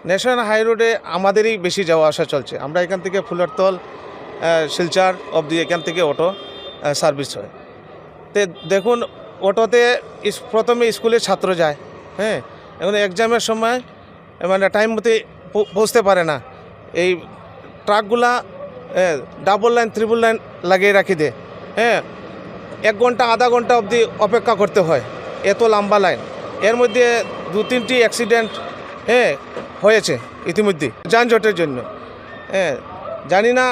National high রোডে আমাদেরই বেশি যাওয়া আসা চলছে। আমরা এখান থেকে ফুলেরতল শিলচর অবধি এখান থেকে অটো সার্ভিস হয়। তো দেখুন, অটোতে প্রথমে স্কুলের ছাত্র যায়, হ্যাঁ, এখন এক্সামের সময় মানে টাইম মতো পৌঁছতে পারে না। এই ট্রাকগুলা ডাবল লাইন ট্রিপল লাইন লাগিয়ে রাখি দেয়, হ্যাঁ, 1 ঘন্টা আধা ঘন্টা অবধি অপেক্ষা করতে হয়, এত লম্বা লাইন। এর মধ্যে 2-3টি অ্যাক্সিডেন্ট হয়েছে ইতিমধ্যে যানজটের জন্য। জানি না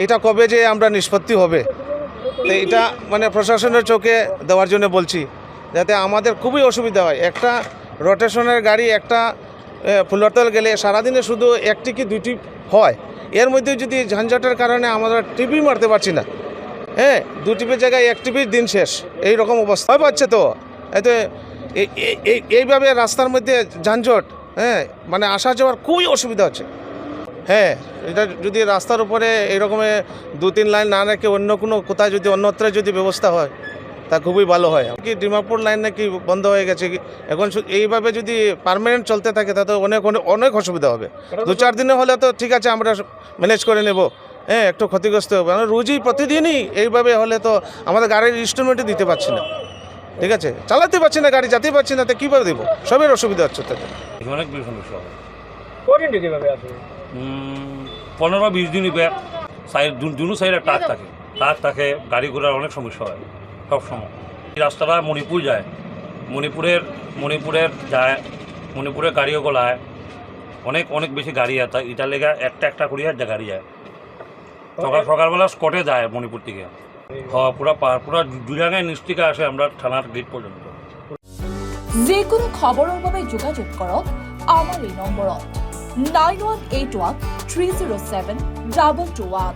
এটা কবে যে আমরা নিষ্পত্তি হবে, তো এটা মানে প্রশাসনের চোখে দেওয়ার জন্য বলছি, যাতে আমাদের খুবই অসুবিধা হয়। একটা রোটেশনের গাড়ি একটা ফুলেরতল গেলে সারাদিনে শুধু 1টি কি 2টি হয়, এর মধ্যে যদি ঝঞ্ঝাটের কারণে আমরা টিপি মারতে পারছি না, 2 টিপির জায়গায় 1 টিপির দিন শেষ, এই রকম অবস্থা পাচ্ছে। তো এতে এইভাবে রাস্তার মধ্যে যানজট, মানে আসা যাওয়ার খুবই অসুবিধা হচ্ছে। এটা যদি রাস্তার উপরে এইরকমের 2-3 লাইন না রেখে অন্য কোনো কোথায় যদি অন্যত্র যদি ব্যবস্থা হয় তা খুবই ভালো হয়। কি ডিমাপুর লাইন নাকি বন্ধ হয়ে গেছে, এখন এইভাবে যদি পার্মানেন্ট চলতে থাকে তাতে অনেক অসুবিধা হবে। 2-4 দিনে হলে তো ঠিক আছে, আমরা ম্যানেজ করে নেব, একটু ক্ষতিগ্রস্ত হবে। আমরা রোজই প্রতিদিনই এইভাবে হলে তো আমাদের গাড়ির ইনস্টলমেন্টই দিতে পারছি না, ঠিক আছে, চালাতে পারছি না, গাড়ি যেতে পারছি না, তো কীভাবে দেবো? সবের অসুবিধা হচ্ছে তাতে। অনেক বেশি সমস্যা হয়। কদিন থেকে এভাবে আছে? 15-20 দিন সাইড দুনো সাইডে ট্রাক থাকে, গাড়ি ঘোড়ার অনেক সমস্যা হয় সব সময়। এই রাস্তাটা মণিপুর যায়, মণিপুরের গাড়িও গলায় অনেক বেশি গাড়ি আছে। এটার লেগে একটা করিয়া গাড়ি যায়। সকালবেলা স্কটে যায় মণিপুর থেকে, পুরা জুড়াঙ্গায় নিচ থেকে আসে আমরা থানার গেট পর্যন্ত। যিকোনো খবৰৰ বাবে যোগাযোগ কৰক আমাৰ এই নম্বৰত 9181 307 221।